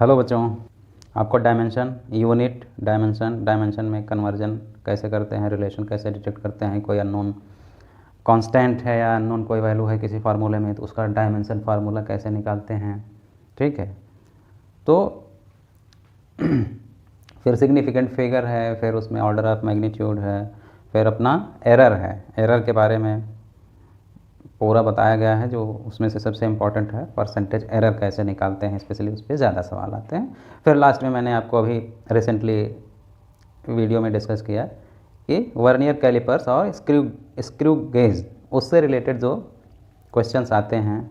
Hello बच्चों, आपको dimension, unit, dimension में कन्वर्जन कैसे करते हैं, रिलेशन कैसे डिटेक्ट करते हैं, कोई अननोन कांस्टेंट है या अननोन कोई वैल्यू है किसी फार्मूले में तो उसका डायमेंशन फार्मूला कैसे निकालते हैं। ठीक है, तो फिर सिग्निफिकेंट फिगर है, फिर उसमें ऑर्डर ऑफ मैग्नीट्यूड है, फिर अपना एरर है। एरर के बारे में पूरा बताया गया है, जो उसमें से सबसे इम्पॉर्टेंट है परसेंटेज एरर कैसे निकालते हैं, स्पेशली उस पर ज़्यादा सवाल आते हैं। फिर लास्ट में मैंने आपको अभी रिसेंटली वीडियो में डिस्कस किया कि वर्नियर कैलिपर्स और स्क्रू गेज, उससे रिलेटेड जो क्वेश्चंस आते हैं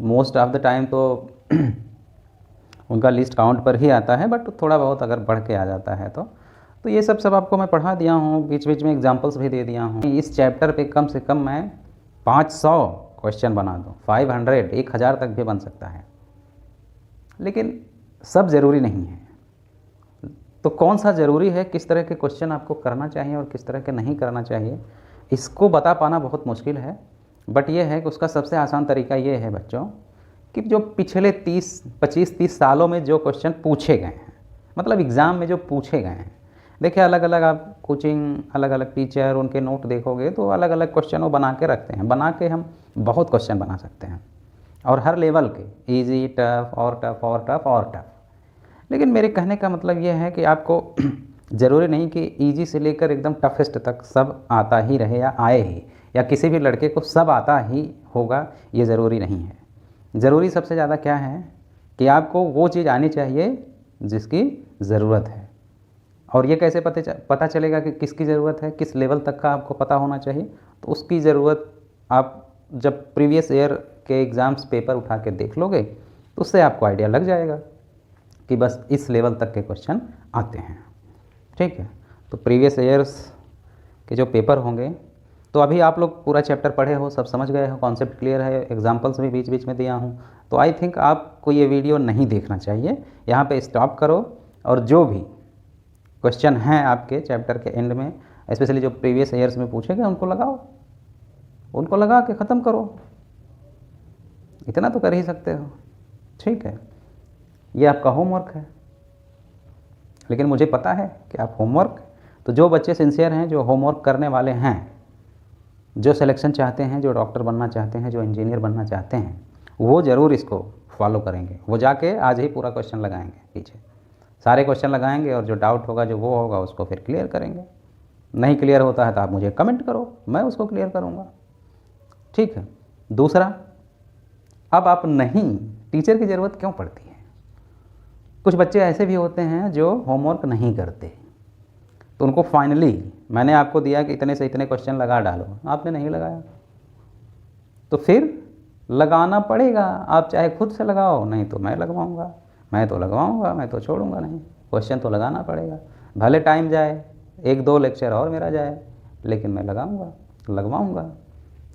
मोस्ट ऑफ द टाइम तो उनका लिस्ट काउंट पर ही आता है, बट थोड़ा बहुत अगर बढ़ के आ जाता है तो ये सब आपको मैं पढ़ा दिया हूँ, बीच बीच में एग्जांपल्स भी दे दिया हूँ। इस चैप्टर पे कम से कम मैं 500 क्वेश्चन बना दूँ, 500, 1000 तक भी बन सकता है, लेकिन सब ज़रूरी नहीं है। तो कौन सा ज़रूरी है, किस तरह के क्वेश्चन आपको करना चाहिए और किस तरह के नहीं करना चाहिए, इसको बता पाना बहुत मुश्किल है। बट ये है कि उसका सबसे आसान तरीका ये है बच्चों कि जो पिछले 25-30 सालों में जो क्वेश्चन पूछे गए हैं, मतलब एग्ज़ाम में जो पूछे गए हैं, देखिए अलग अलग आप कोचिंग, अलग अलग टीचर, उनके नोट देखोगे तो अलग अलग क्वेश्चन वो बना के रखते हैं। बना के हम बहुत क्वेश्चन बना सकते हैं और हर लेवल के, इजी, टफ और टफ और टफ और टफ। लेकिन मेरे कहने का मतलब ये है कि आपको ज़रूरी नहीं कि इजी से लेकर एकदम टफेस्ट तक सब आता ही रहे या आए ही, या किसी भी लड़के को सब आता ही होगा, ये ज़रूरी नहीं है। ज़रूरी सबसे ज़्यादा क्या है कि आपको वो चीज़ आनी चाहिए जिसकी ज़रूरत है। और ये कैसे पता चलेगा कि किसकी ज़रूरत है, किस लेवल तक का आपको पता होना चाहिए। तो उसकी ज़रूरत आप जब प्रीवियस ईयर के एग्ज़ाम्स पेपर उठा के देख लोगे तो उससे आपको आइडिया लग जाएगा कि बस इस लेवल तक के क्वेश्चन आते हैं। ठीक है, तो प्रीवियस ईयर्स के जो पेपर होंगे, तो अभी आप लोग पूरा चैप्टर पढ़े हो, सब समझ गए हो, कॉन्सेप्ट क्लियर है, एग्जांपल्स भी बीच बीच में दिया हूँ, तो आई थिंक आपको ये वीडियो नहीं देखना चाहिए। यहाँ पे स्टॉप करो और जो भी क्वेश्चन हैं आपके चैप्टर के एंड में, स्पेशली जो प्रीवियस ईयर्स में पूछे गए, उनको लगाओ, उनको लगा के ख़त्म करो। इतना तो कर ही सकते हो। ठीक है, ये आपका होमवर्क है। लेकिन मुझे पता है कि आप होमवर्क, तो जो बच्चे सिंसियर हैं, जो होमवर्क करने वाले हैं, जो सिलेक्शन चाहते हैं, जो डॉक्टर बनना चाहते हैं, जो इंजीनियर बनना चाहते हैं, वो ज़रूर इसको फॉलो करेंगे। वो जाके आज ही पूरा क्वेश्चन लगाएंगे, पीछे सारे क्वेश्चन लगाएंगे और जो डाउट होगा, जो वो होगा, उसको फिर क्लियर करेंगे। नहीं क्लियर होता है तो आप मुझे कमेंट करो, मैं उसको क्लियर करूँगा। ठीक है, दूसरा, अब आप नहीं, टीचर की ज़रूरत क्यों पड़ती है? कुछ बच्चे ऐसे भी होते हैं जो होमवर्क नहीं करते, तो उनको फाइनली मैंने आपको दिया कि इतने से इतने क्वेश्चन लगा डालो, आपने नहीं लगाया, तो फिर लगाना पड़ेगा। आप चाहे खुद से लगाओ, नहीं तो मैं लगवाऊंगा, मैं तो लगवाऊंगा, मैं तो छोड़ूंगा नहीं। क्वेश्चन तो लगाना पड़ेगा, भले टाइम जाए, 1-2 लेक्चर और मेरा जाए, लेकिन मैं लगवाऊंगा,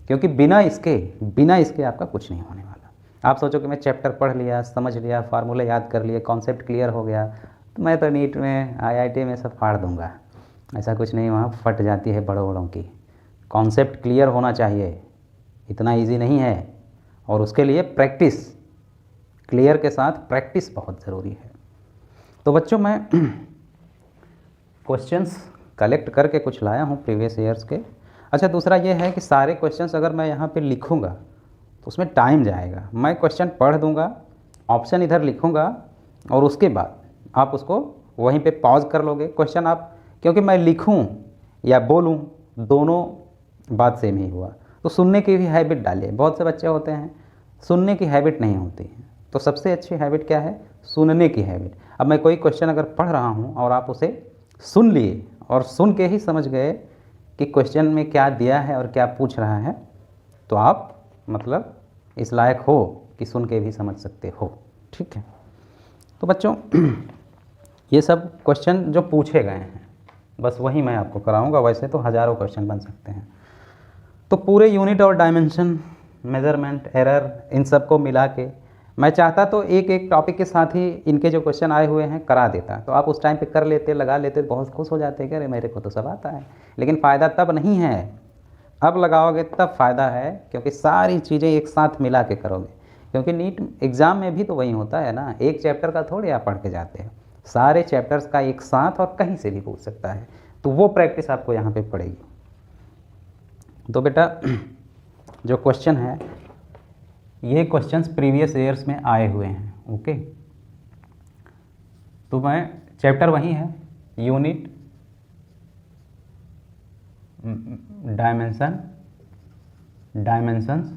क्योंकि बिना इसके आपका कुछ नहीं होने वाला। आप सोचो कि मैं चैप्टर पढ़ लिया, समझ लिया, फार्मूले याद कर लिए, कॉन्सेप्ट क्लियर हो गया, तो मैं तो नीट में, IIT में सब फाड़ दूंगा। ऐसा कुछ नहीं, वहाँ फट जाती है बड़ों बड़ों की। कॉन्सेप्ट क्लियर होना चाहिए, इतना इजी नहीं है, और उसके लिए प्रैक्टिस, क्लियर के साथ प्रैक्टिस बहुत ज़रूरी है। तो बच्चों, मैं क्वेश्चंस कलेक्ट करके कुछ लाया हूँ प्रीवियस ईयर्स के। अच्छा, दूसरा ये है कि सारे क्वेश्चंस अगर मैं यहाँ पे लिखूँगा तो उसमें टाइम जाएगा। मैं क्वेश्चन पढ़ दूँगा, ऑप्शन इधर लिखूँगा, और उसके बाद आप उसको वहीं पे पॉज कर लोगे। क्वेश्चन आप, क्योंकि मैं लिखूँ या बोलूँ, दोनों बात सेम ही हुआ, तो सुनने की भी हैबिट डालिए। बहुत से बच्चे होते हैं सुनने की हैबिट नहीं होती है, तो सबसे अच्छी हैबिट क्या है? सुनने की हैबिट। अब मैं कोई क्वेश्चन अगर पढ़ रहा हूँ और आप उसे सुन लिए और सुन के ही समझ गए कि क्वेश्चन में क्या दिया है और क्या पूछ रहा है, तो आप मतलब इस लायक हो कि सुन के भी समझ सकते हो। ठीक है, तो बच्चों ये सब क्वेश्चन जो पूछे गए हैं, बस वही मैं आपको कराऊंगा। वैसे तो हज़ारों क्वेश्चन बन सकते हैं। तो पूरे यूनिट और डायमेंशन, मेज़रमेंट, एरर, इन सब को मिला के मैं चाहता तो एक एक टॉपिक के साथ ही इनके जो क्वेश्चन आए हुए हैं करा देता, तो आप उस टाइम पे कर लेते, लगा लेते, बहुत खुश हो जाते कि अरे मेरे को तो सब आता है। लेकिन फ़ायदा तब नहीं है, अब लगाओगे तब फ़ायदा है, क्योंकि सारी चीज़ें एक साथ मिला के करोगे। क्योंकि नीट एग्ज़ाम में भी तो वही होता है ना, एक चैप्टर का थोड़ी आप पढ़ के जाते हैं, सारे चैप्टर्स का एक साथ और कहीं से भी पूछ सकता है, तो वो प्रैक्टिस आपको यहाँ पे पड़ेगी। तो बेटा जो क्वेश्चन है ये क्वेश्चंस प्रीवियस ईयर्स में आए हुए हैं, ओके। तो मैं चैप्टर वही है, unit, dimensions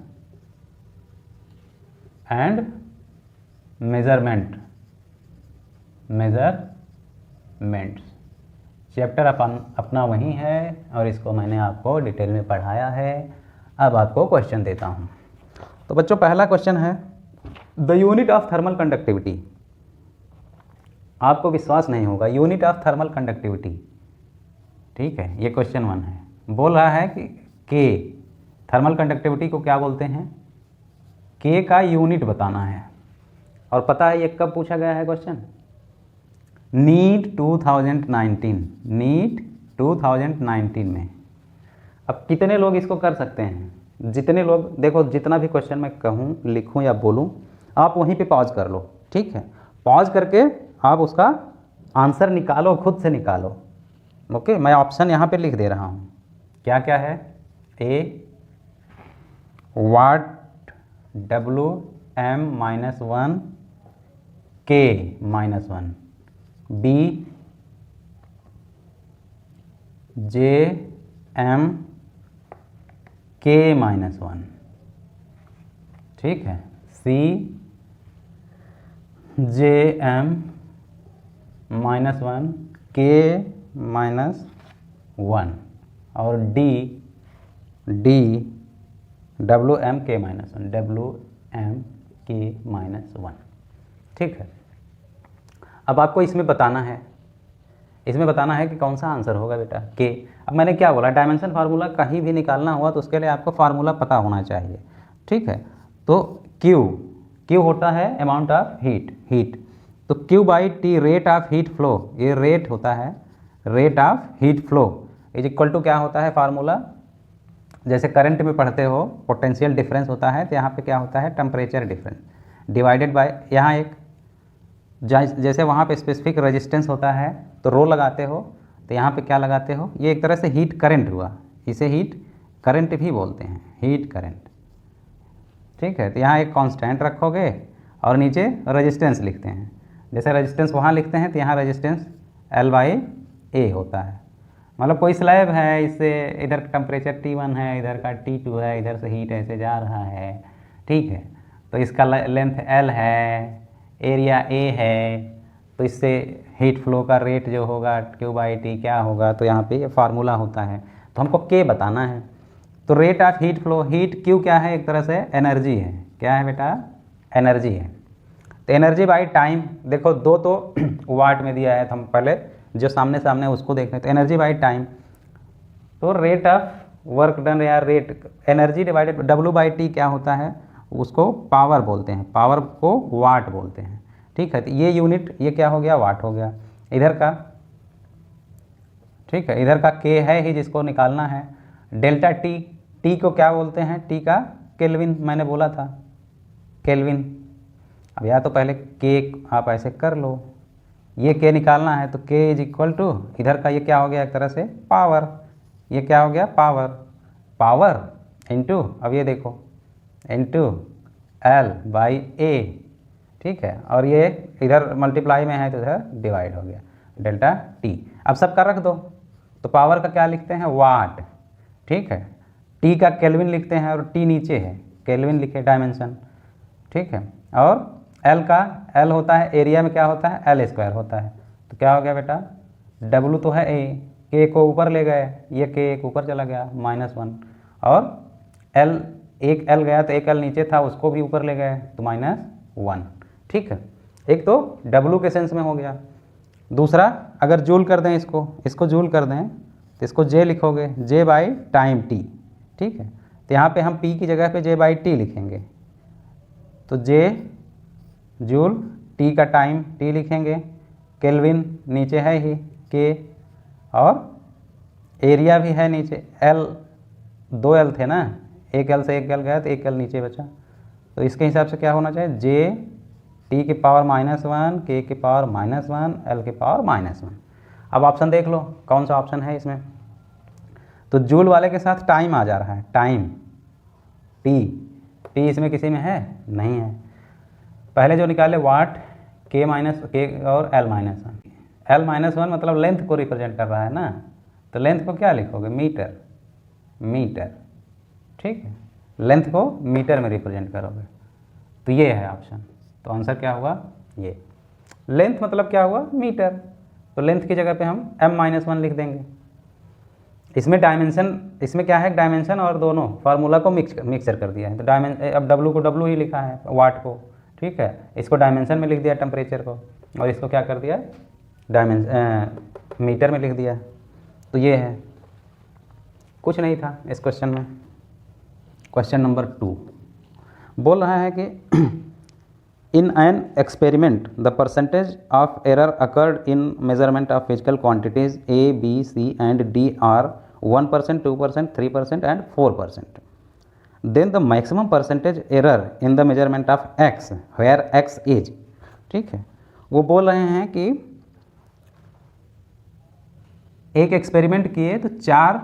and measurements. Chapter अपना वही है और इसको मैंने आपको डिटेल में पढ़ाया है। अब आपको क्वेश्चन देता हूँ। तो बच्चों पहला क्वेश्चन है the unit of thermal conductivity. आपको विश्वास नहीं होगा, यूनिट ऑफ थर्मल कंडक्टिविटी, ठीक है, ये क्वेश्चन 1 है। बोल रहा है कि के, थर्मल कंडक्टिविटी को क्या बोलते हैं, के का यूनिट बताना है। और पता है ये कब पूछा गया है क्वेश्चन, नीट 2019 में। अब कितने लोग इसको कर सकते हैं, जितने लोग, देखो जितना भी क्वेश्चन मैं कहूँ, लिखूँ या बोलूँ, आप वहीं पे पॉज कर लो, ठीक है, पॉज करके आप उसका आंसर निकालो, खुद से निकालो, ओके। मैं ऑप्शन यहाँ पे लिख दे रहा हूँ, क्या क्या है, ए वाट WM-1 K-1, B JM K-1, ठीक है, सी JM-1 K-1 और डी WM K-1, ठीक है। अब आपको इसमें बताना है कि कौन सा आंसर होगा बेटा, के। अब मैंने क्या बोला, डायमेंशन फार्मूला कहीं भी निकालना हुआ तो उसके लिए आपको फार्मूला पता होना चाहिए, ठीक है। तो क्यू होता है अमाउंट ऑफ हीट, तो Q by T rate of heat flow, ये रेट होता है, rate of heat flow is equal to क्या होता है फार्मूला, जैसे करंट में पढ़ते हो पोटेंशियल डिफरेंस होता है, तो यहाँ पे क्या होता है टेम्परेचर डिफरेंस डिवाइडेड बाय, यहाँ एक जैसे वहाँ पे स्पेसिफिक रेजिस्टेंस होता है तो रो लगाते हो, तो यहाँ पे क्या लगाते हो, ये एक तरह से हीट करंट हुआ, इसे हीट करंट भी बोलते हैं, हीट करंट, ठीक है। तो यहाँ एक कांस्टेंट रखोगे और नीचे रेजिस्टेंस लिखते हैं, जैसे रेजिस्टेंस वहाँ लिखते हैं तो यहाँ रेजिस्टेंस L/A होता है। मतलब कोई स्लैब है, इससे इधर टेम्परेचर T1 है, इधर का T2 है, इधर से हीट ऐसे जा रहा है, ठीक है। तो इसका लेंथ L है, एरिया A है, तो इससे हीट फ्लो का रेट जो होगा Q/T क्या होगा, तो यहाँ पे ये फार्मूला होता है। तो हमको K बताना है, तो rate of heat flow, heat Q क्या है, एक तरह से एनर्जी है, क्या है बेटा, एनर्जी है। तो एनर्जी बाई टाइम, देखो दो तो वाट में दिया है, तो हम पहले जो सामने उसको देख लेते हैं, एनर्जी बाई टाइम, तो रेट ऑफ वर्क डन या रेट एनर्जी डिवाइडेड W/T क्या होता है, उसको पावर बोलते हैं, पावर को वाट बोलते हैं, ठीक है। तो ये यूनिट, ये क्या हो गया, वाट हो गया, इधर का, ठीक है, इधर का K है ही जिसको निकालना है, डेल्टा T को क्या बोलते हैं, T का केल्विन, मैंने बोला था केल्विन। अब या तो पहले K आप ऐसे कर लो, ये K निकालना है तो K इज इक्वल टू, इधर का ये क्या हो गया, एक तरह से पावर, ये क्या हो गया, पावर इनटू, अब ये देखो इनटू L/A, ठीक है, और ये इधर मल्टीप्लाई में है तो इधर डिवाइड हो गया, डेल्टा T। अब सबका रख दो, तो पावर का क्या लिखते हैं, वाट, ठीक है, T का केल्विन लिखते हैं और T नीचे है, केल्विन लिखे डायमेंशन, ठीक है, और L का, L होता है एरिया में क्या होता है, L² होता है, तो क्या हो गया बेटा, W तो है A, K को ऊपर ले गए, ये K एक ऊपर चला गया -1, और L, एक L गया तो एक L नीचे था उसको भी ऊपर ले गए तो -1, ठीक है। एक तो W के सेंस में हो गया। दूसरा, अगर जूल कर दें इसको जूल कर दें तो इसको J लिखोगे, J/टाइम T, ठीक है। तो यहाँ पे हम P की जगह पे J/T लिखेंगे, तो J जूल, T का टाइम T लिखेंगे, केल्विन नीचे है ही K, और एरिया भी है नीचे, L, 2 L थे ना, एक L से एक L गया तो एक L नीचे बचा, तो इसके हिसाब से क्या होना चाहिए, जे टी की पावर -1, के की पावर -1, एल की पावर -1। अब ऑप्शन देख लो कौन सा ऑप्शन है इसमें। तो जूल वाले के साथ टाइम आ जा रहा है, टाइम टी इसमें किसी में है नहीं है। पहले जो निकाले वाट, के और एल माइनस वन मतलब लेंथ को रिप्रेजेंट कर रहा है ना, तो लेंथ को क्या लिखोगे, मीटर। ठीक है, लेंथ को मीटर में रिप्रेजेंट करोगे। तो ये है ऑप्शन। तो आंसर क्या हुआ, ये लेंथ मतलब क्या हुआ, मीटर। तो लेंथ की जगह पे हम m-1 लिख देंगे। इसमें डायमेंशन, इसमें क्या है, डायमेंशन और दोनों फार्मूला को मिक्सचर कर दिया है। तो अब W को W ही लिखा है, वाट को, ठीक है, इसको डायमेंशन में लिख दिया टेम्परेचर को, और इसको क्या कर दिया, मीटर में लिख दिया। तो ये है, कुछ नहीं था इस क्वेश्चन में। क्वेश्चन नंबर 2 बोल रहा है कि in an experiment the percentage of error occurred in measurement of physical quantities A, B, C and D are 1%, 2%, 3% and 4%. Then the maximum percentage error in the measurement of X, where X is, ठीक है, वो बोल रहे हैं कि एक experiment किए तो 4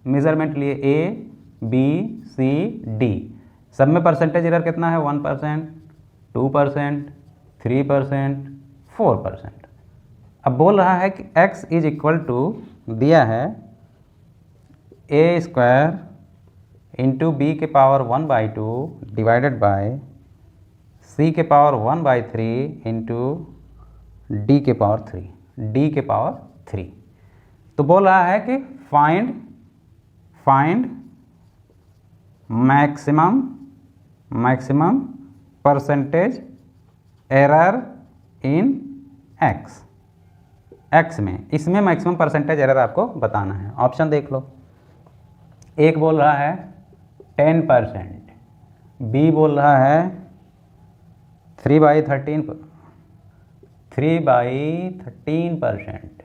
मेजरमेंट लिए, A, B, C, D, सब में परसेंटेज एरर कितना है, 1%, 2%, 3%, 4%। अब बोल रहा है कि x इज इक्वल टू, दिया है a² इंटू बी के पावर 1/2 डिवाइडेड बाय c के पावर 1/3 इंटू d के पावर 3। तो बोल रहा है कि find maximum percentage error in x में, इसमें मैक्सिमम परसेंटेज एरर आपको बताना है। ऑप्शन देख लो, एक बोल रहा है 10%, बी बोल रहा है 3/13%,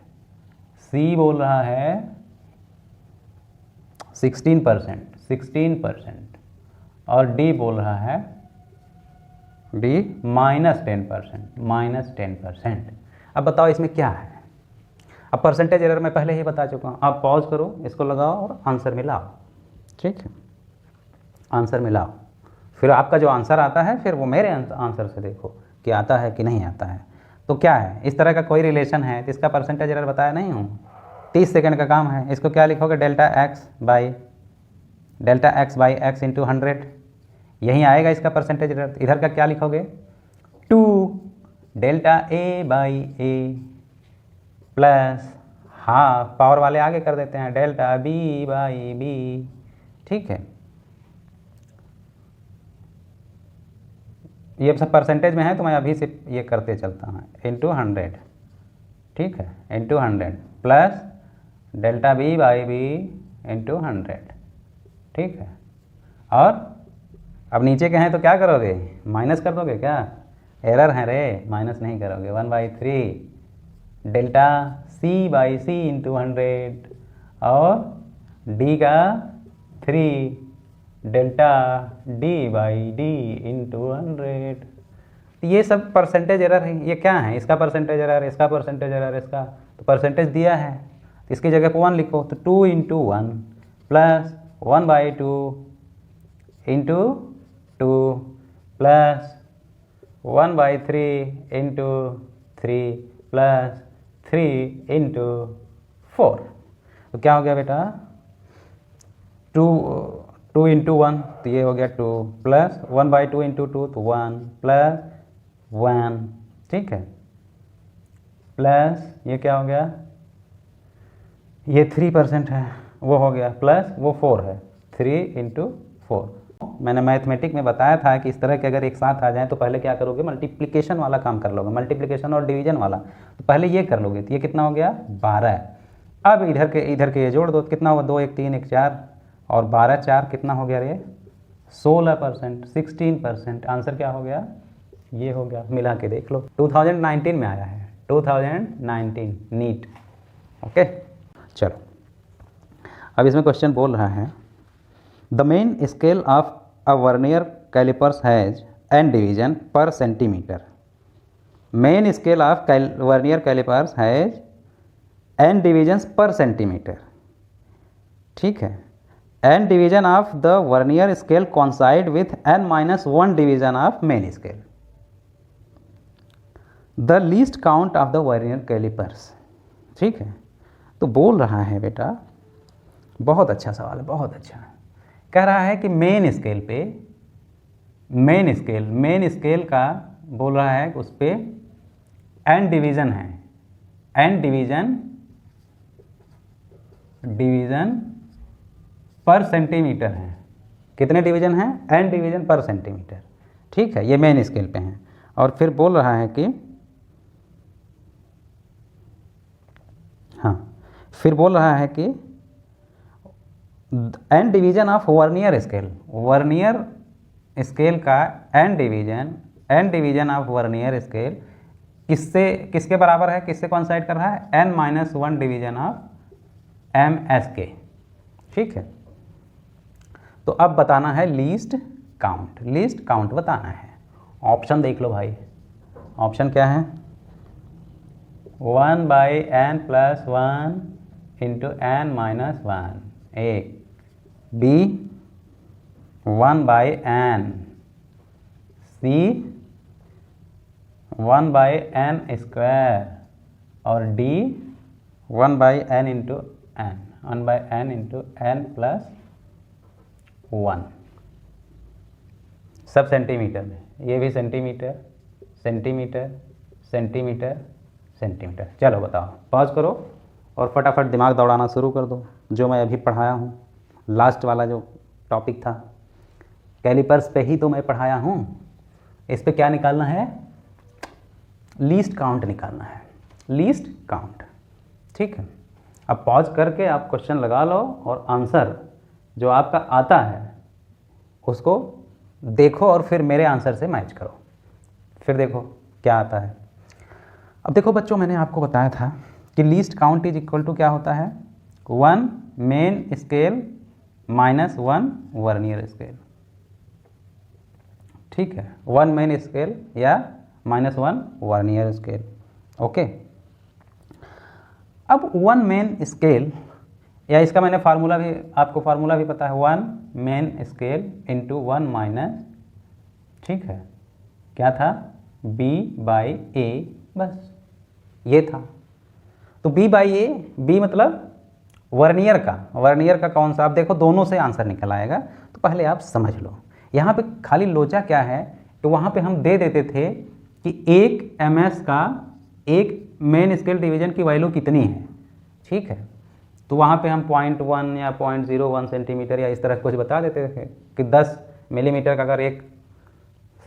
सी बोल रहा है 16%, और डी बोल रहा है -10%। अब बताओ इसमें क्या है। अब परसेंटेज एरर मैं पहले ही बता चुका हूँ, आप पॉज करो, इसको लगाओ और आंसर मिलाओ। ठीक है, आंसर मिलाओ, फिर आपका जो आंसर आता है फिर वो मेरे आंसर से देखो कि आता है कि नहीं आता है। तो क्या है, इस तरह का कोई रिलेशन है तो इसका परसेंटेज एरर बताया नहीं हूँ, 30 सेकेंड का काम है। इसको क्या लिखोगे, delta x by x into 100, यहीं आएगा इसका परसेंटेज एरर। इधर का क्या लिखोगे, 2 delta A by A plus half, power वाले आगे कर देते हैं, डेल्टा बी बाई बी। ठीक है, ये सब परसेंटेज में है तो मैं अभी से ये करते चलता हूँ, इंटू 100। ठीक है, into 100 plus delta B by B into 100। ठीक है, और अब नीचे के हैं तो क्या करोगे, माइनस कर दोगे क्या, एरर है रे, माइनस नहीं करोगे। 1/3 delta C by C into 100 और डी का 3 delta D by D into 100। ये सब परसेंटेज एरर है। ये क्या है, इसका परसेंटेज एरर, इसका परसेंटेज एरर, इसका तो परसेंटेज दिया है तो इसकी जगह पर 1 लिखो। तो 2 into 1 plus 1/2 into 2 plus 1/3 into 3 plus 3 into 4। तो क्या हो गया बेटा, 2 इंटू 1 तो ये हो गया 2 प्लस 1/2 इंटू 2 तो 1 प्लस 1। ठीक है, प्लस ये क्या हो गया, ये 3% है, वो हो गया, प्लस वो 4 है, 3 इंटू 4। मैंने मैथमेटिक में बताया था कि इस तरह के अगर एक साथ आ जाएं तो पहले क्या करोगे, मल्टीप्लिकेशन वाला काम कर लोगे, मल्टीप्लिकेशन और डिवीजन वाला। तो पहले ये कर लोगे तो ये कितना हो गया, 12। अब इधर के ये जोड़ दो, कितना हुआ, 2 1 3 1 4 और 12 4 कितना हो गया रे, 16%, 16%। आंसर क्या हो गया, ये हो गया। मिला के देख लो, 2019 में आया है, 2019 नीट। ओके, चलो अब इसमें क्वेश्चन बोल रहा है, the main scale of a vernier calipers has n division per centimetre. Main scale of vernier calipers has n divisions per centimetre. ठीक है, n division of the vernier scale coincide with n-1 division of main scale. The least count of the vernier calipers. ठीक है, तो बोल रहा है बेटा, बहुत अच्छा सवाल है, बहुत अच्छा। कह रहा है कि मेन स्केल पे, मेन स्केल का बोल रहा है उस पे n डिवीज़न है, n डिवीज़न पर सेंटीमीटर है। कितने डिवीज़न हैं? n डिवीज़न पर सेंटीमीटर। ठीक है, ये मेन स्केल पे हैं। और फिर बोल रहा है कि हाँ, फिर बोल रहा है कि n division of vernier scale, vernier scale का n division of vernier scale किसके बराबर है, किससे कॉन्साइड कर रहा है? n-1 डिवीजन ऑफ ms के। ठीक है, तो अब बताना है लीस्ट काउंट बताना है। ऑप्शन देख लो भाई, ऑप्शन क्या है? 1/n+1 इंटू n-1 एक, B 1/n, C 1/n² और D 1/n into n, 1/n into n+1। सब सेंटीमीटर में, ये भी सेंटीमीटर सेंटीमीटर सेंटीमीटर सेंटीमीटर। चलो बताओ, पॉज करो और फटाफट दिमाग दौड़ाना शुरू कर दो। जो मैं अभी पढ़ाया हूँ, लास्ट वाला जो टॉपिक था कैलिपर्स पे ही तो मैं पढ़ाया हूँ। इस पे क्या निकालना है? लीस्ट काउंट निकालना है, लीस्ट काउंट। ठीक है, अब पॉज करके आप क्वेश्चन लगा लो और आंसर जो आपका आता है उसको देखो और फिर मेरे आंसर से मैच करो, फिर देखो क्या आता है। अब देखो बच्चों, मैंने आपको बताया था कि least count is equal to क्या होता है? 1 मेन स्केल -1 वर्नियर स्केल। ठीक है, 1 मेन स्केल या -1 वर्नियर स्केल। ओके, अब 1 मेन स्केल, या इसका मैंने फार्मूला भी, आपको फार्मूला भी पता है, 1 मेन स्केल इंटू 1 माइनस, ठीक है, क्या था? B/A, बस ये था। तो B/A, B मतलब वर्नियर का कौन सा? आप देखो दोनों से आंसर निकल आएगा, तो पहले आप समझ लो। यहाँ पे खाली लोचा क्या है कि वहाँ पे हम दे देते थे कि एक MS का एक मेन स्केल डिवीजन की वैल्यू कितनी है। ठीक है, तो वहाँ पे हम 0.1 या 0.01 सेंटीमीटर या इस तरह कुछ बता देते थे कि 10 मिलीमीटर का अगर 1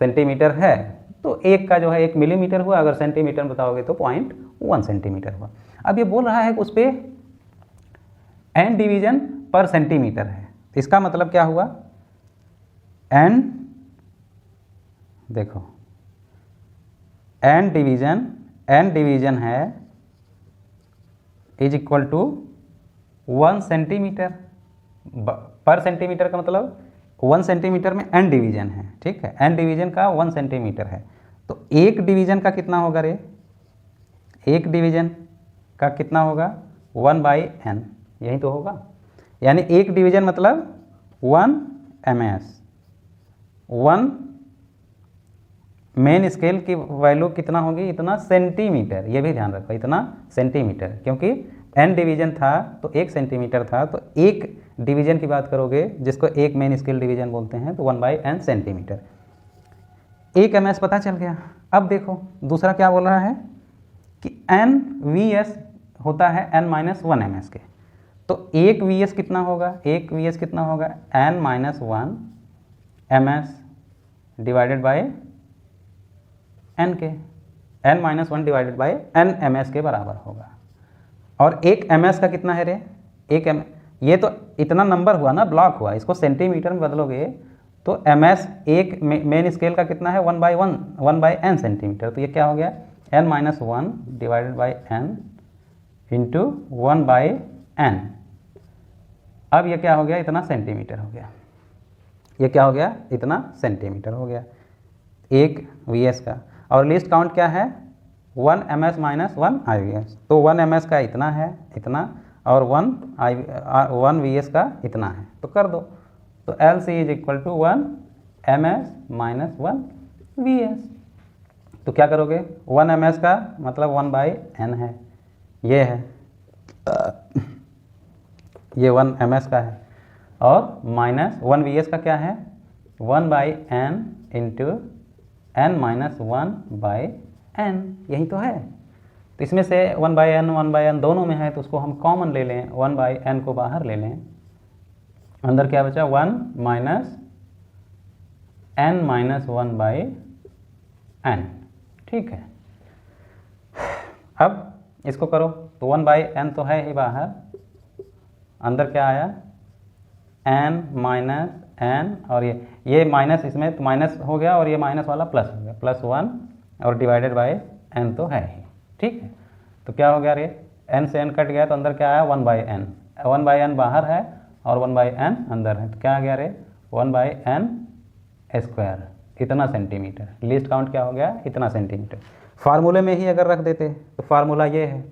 सेंटीमीटर है तो एक का जो है 1 मिलीमीटर हुआ, अगर सेंटीमीटर में बताओगे तो 0.1 सेंटीमीटर हुआ। अब ये बोल रहा है कि उस पर n डिवीजन पर सेंटीमीटर है। इसका मतलब क्या हुआ? n, देखो n डिवीजन है इज इक्वल टू 1 सेंटीमीटर पर सेंटीमीटर का मतलब 1 सेंटीमीटर में n डिवीजन है। ठीक है, n डिवीजन का 1 सेंटीमीटर है, तो एक डिवीजन का कितना होगा रे? एक डिवीजन का कितना होगा? 1/n, यही तो होगा। यानी एक डिवीजन मतलब 1 ms। 1 मेन स्केल की वैल्यू कितना होगी? इतना सेंटीमीटर, ये भी ध्यान रखो, इतना सेंटीमीटर, क्योंकि n डिवीजन था तो 1 सेंटीमीटर था, तो एक डिवीजन की बात करोगे जिसको एक मेन स्केल डिवीजन बोलते हैं, तो 1/n सेंटीमीटर। 1 ms पता चल गया। अब देखो दूसरा क्या बोल रहा है कि n/Vs होता है n-1 ms के, तो 1 Vs कितना होगा? 1 Vs कितना होगा? n-1 ms divided by n के, n-1 divided by n ms के बराबर होगा। और 1 ms का कितना है रे? 1 m, ये तो इतना नंबर हुआ ना, ब्लॉक हुआ, इसको सेंटीमीटर में बदलोगे तो ms एक मेन स्केल का कितना है? 1/n सेंटीमीटर, तो ये क्या हो गया? n-1 divided by n into 1/n। अब ये क्या हो गया? इतना सेंटीमीटर हो गया। ये क्या हो गया? इतना सेंटीमीटर हो गया। 1 VS का, और लीस्ट काउंट क्या है 1 ms माइनस 1 IVS, तो 1 ms का इतना है इतना, और 1 VS का इतना है, तो कर दो। तो LC is equal to 1 ms minus 1 VS। तो क्या करोगे 1 ms का मतलब 1/n है, ये है ये 1 ms का है, और माइनस 1 VS का क्या है 1/n into n minus 1/n, यही तो है। तो इसमें से 1/n दोनों में है, तो उसको हम कॉमन ले लें, 1/n को बाहर ले लें, अंदर क्या बचा 1 माइनस n माइनस 1/n, ठीक है। अब इसको करो तो 1/n तो है ही बाहर, अंदर क्या आया n माइनस n, और ये माइनस, इसमें तो माइनस हो गया और ये माइनस वाला प्लस हो गया, +1 और डिवाइडेड बाय n तो है ही, ठीक है। तो क्या हो गया रे n से n कट गया, तो अंदर क्या आया 1/n, 1/n बाहर है और 1/n अंदर है, तो क्या आ गया रे 1/n स्क्वायर, इतना सेंटीमीटर। लीस्ट काउंट क्या हो गया इतना सेंटीमीटर। फार्मूले में ही अगर रख देते तो फार्मूला ये है,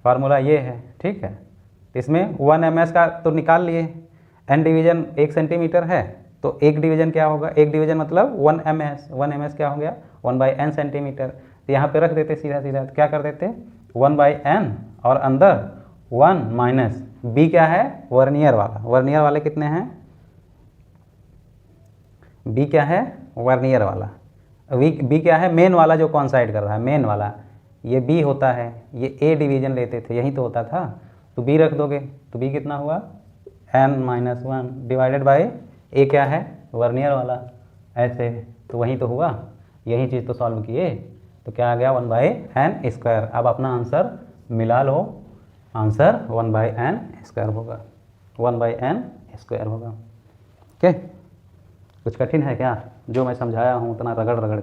फार्मूला ये है, ठीक है। तो इसमें 1 ms का तो निकाल लिए, n डिवीजन 1 सेंटीमीटर है, तो एक डिवीजन क्या होगा, एक डिवीजन मतलब 1 ms, 1 ms क्या हो गया 1/n सेंटीमीटर। तो यहाँ पे रख देते सीधा सीधा, तो क्या कर देते 1/n और अंदर 1 माइनस b क्या है वर्नियर वाला, वर्नियर वाले कितने हैं b क्या है वर्नियर वाला, b क्या है मेन वाला जो कॉन्साइड कर रहा है, मेन वाला ये b होता है, ये a डिवीजन लेते थे यही तो होता था, तो b रख दोगे तो b कितना हुआ n minus 1 divided by a क्या है वर्नियर वाला, ऐसे तो वही तो हुआ, यही चीज़ तो सॉल्व किए, तो क्या आ गया 1/n स्क्वायर। अब अपना आंसर मिला लो, आंसर 1/n स्क्वायर होगा, 1/n स्क्वायर होगा। ओके, कुछ कठिन है क्या, जो मैं समझाया हूँ उतना रगड़ रगड़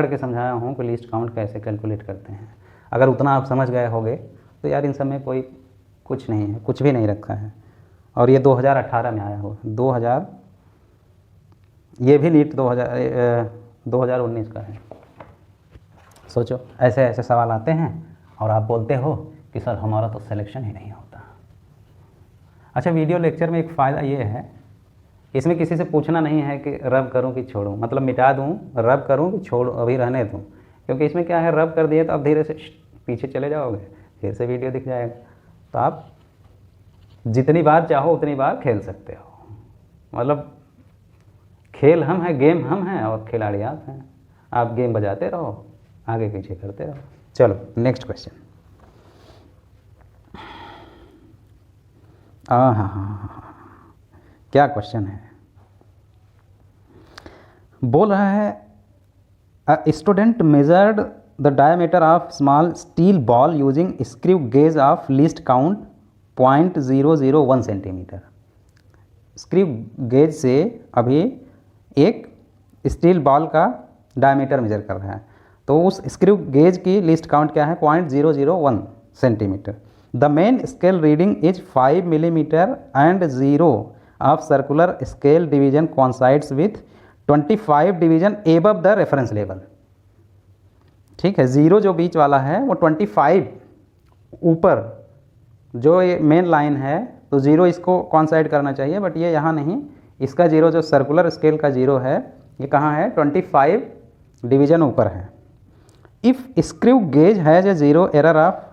के समझाया हूँ कि लीस्ट काउंट कैसे कैलकुलेट करते हैं। अगर उतना आप समझ गए होगे तो यार इन सब में कोई कुछ नहीं है, कुछ भी नहीं रखा है। और ये 2018 में आया हुआ, 2000, ये भी नीट 2019 का है। सोचो ऐसे ऐसे सवाल आते हैं और आप बोलते हो कि सर हमारा तो सिलेक्शन ही नहीं होता। अच्छा, वीडियो लेक्चर में एक फ़ायदा ये है, इसमें किसी से पूछना नहीं है कि रब करूं कि छोड़ूं, मतलब मिटा दूं, रब करूं कि छोड़ूं, अभी रहने दूं, क्योंकि इसमें क्या है रब कर दिए तो अब धीरे से पीछे चले जाओगे, फिर से वीडियो दिख जाएगा, तो आप जितनी बार चाहो उतनी बार खेल सकते हो। मतलब खेल हम हैं, गेम हम हैं और खिलाड़ी आप हैं, आप गेम बजाते रहो, आगे पीछे करते रहो। चलो नेक्स्ट क्वेश्चन। हाँ, क्या क्वेश्चन है, बोल रहा है a student measured the diameter of small steel ball using screw gauge of least count 0.001 centimetre. Screw gauge से अभी एक स्टील बॉल का डायमीटर मेजर कर रहा है, तो उस स्क्रू गेज की लिस्ट काउंट क्या है 0.001 centimetre. The main scale reading is 5 millimetre and 0 of circular scale division coincides with 25 division above the reference level. ठीक है, 0 जो बीच वाला है वो 25 ऊपर, जो ये मेन लाइन है तो 0 इसको कोइंसाइड करना चाहिए, बट ये यहाँ नहीं, इसका 0 जो सर्कुलर स्केल का 0 है ये कहाँ है 25 डिवीजन ऊपर है। If screw gauge has a 0 error of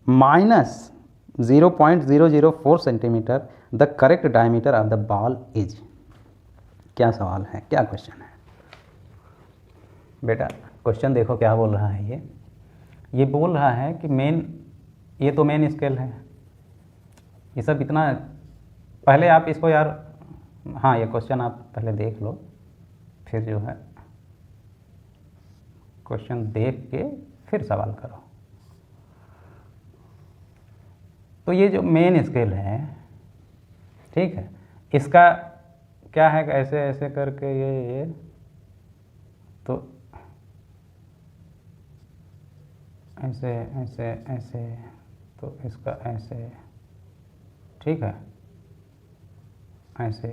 -0.004 centimetre the correct diameter of the ball is. क्या सवाल है, क्या क्वेश्चन है बेटा, क्वेश्चन देखो क्या बोल रहा है। ये बोल रहा है कि ये तो मेन स्केल है, ये सब इतना, पहले आप इसको यार, हाँ ये क्वेश्चन आप पहले देख लो, फिर जो है क्वेश्चन देख के फिर सवाल करो। तो ये जो मेन स्केल है, ठीक है, इसका क्या है, ऐसे ऐसे करके ये तो ऐसे ऐसे ऐसे, तो इसका ऐसे, ठीक है, ऐसे,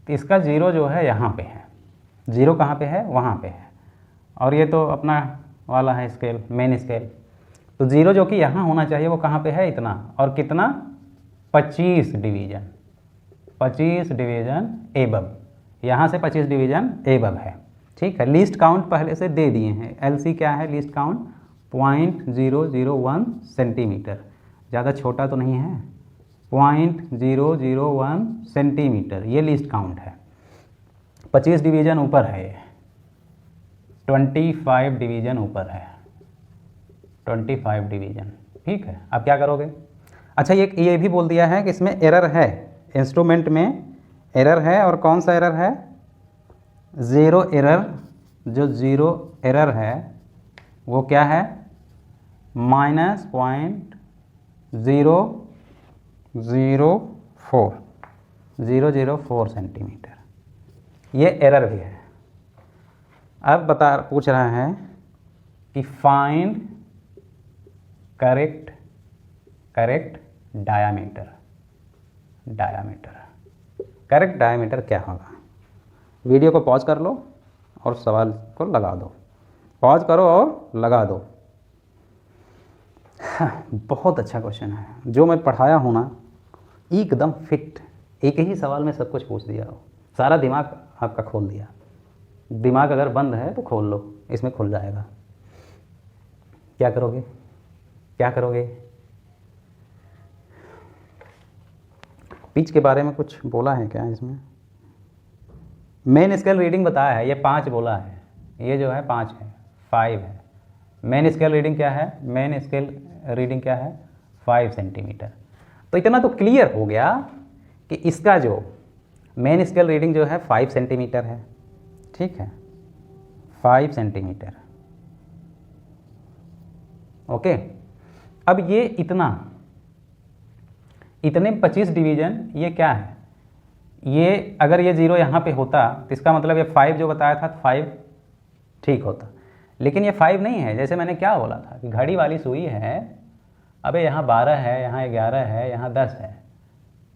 तो इसका ज़ीरो जो है यहाँ पे है, ज़ीरो कहाँ पे है, वहाँ पे है, और ये तो अपना वाला है स्केल, मेन स्केल। तो ज़ीरो जो कि यहाँ होना चाहिए वो कहाँ पे है, इतना, और कितना, 25 डिवीज़न, 25 डिवीज़न एबव, यहाँ से 25 डिवीज़न एबव है। ठीक है, लीस्ट काउंट पहले से दे दिए हैं। एलसी क्या है, लीस्ट काउंट 0.001 सेंटीमीटर, ज़्यादा छोटा तो नहीं है, 0.001 सेंटीमीटर, ये लीस्ट काउंट है। 25 डिवीज़न ऊपर है, ये 25 डिवीज़न ऊपर है, 25 डिवीज़न। ठीक है, अब क्या करोगे, अच्छा ये भी बोल दिया है कि इसमें एरर है, इंस्ट्रूमेंट में एरर है, और कौन सा एरर है, ज़ीरो एरर। जो ज़ीरो एरर है वो क्या है, -0.004 सेंटीमीटर, ये एरर भी है। अब पूछ रहा है कि find correct diameter. Correct diameter क्या होगा, वीडियो को पॉज कर लो और सवाल को लगा दो, पॉज करो और लगा दो। बहुत अच्छा क्वेश्चन है, जो मैं पढ़ाया हूँ ना एकदम फिट, एक ही सवाल में सब कुछ पूछ दिया हो, सारा दिमाग आपका खोल दिया। दिमाग अगर बंद है तो खोल लो, इसमें खुल जाएगा। क्या करोगे, पिच के बारे में कुछ बोला है क्या इसमें, मेन स्केल रीडिंग बताया है, ये 5 बोला है, ये जो है 5 है, 5 है। मेन स्केल रीडिंग क्या है, मेन स्केल रीडिंग क्या है, 5 सेंटीमीटर। तो इतना तो क्लियर हो गया कि इसका जो मेन स्केल रीडिंग जो है 5 सेंटीमीटर है। ठीक है, 5 सेंटीमीटर। ओके, अब ये इतने 25 डिवीज़न, ये क्या है, ये अगर ये ज़ीरो यहाँ पे होता तो इसका मतलब ये 5 जो बताया था 5 ठीक होता, लेकिन ये 5 नहीं है। जैसे मैंने क्या बोला था कि घड़ी वाली सुई है, अबे यहाँ 12 है, यहाँ 11 है, यहाँ 10 है।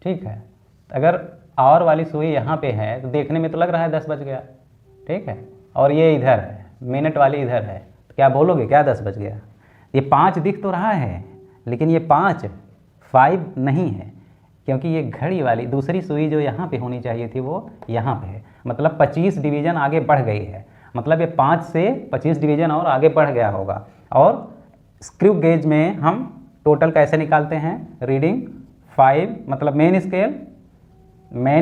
ठीक है, अगर आवर वाली सुई यहाँ पे है तो देखने में तो लग रहा है 10 बज गया। ठीक है, और ये इधर है, मिनट वाली इधर है, तो क्या बोलोगे, क्या 10 बज गया। ये 5 दिख तो रहा है, लेकिन ये 5 नहीं है, क्योंकि ये घड़ी वाली दूसरी सुई जो यहाँ पे होनी चाहिए थी वो यहाँ पे है, मतलब 25 डिवीज़न आगे बढ़ गई है, मतलब ये 5 से 25 डिवीज़न और आगे बढ़ गया होगा। और स्क्रू गेज में हम टोटल कैसे निकालते हैं, रीडिंग 5, मतलब main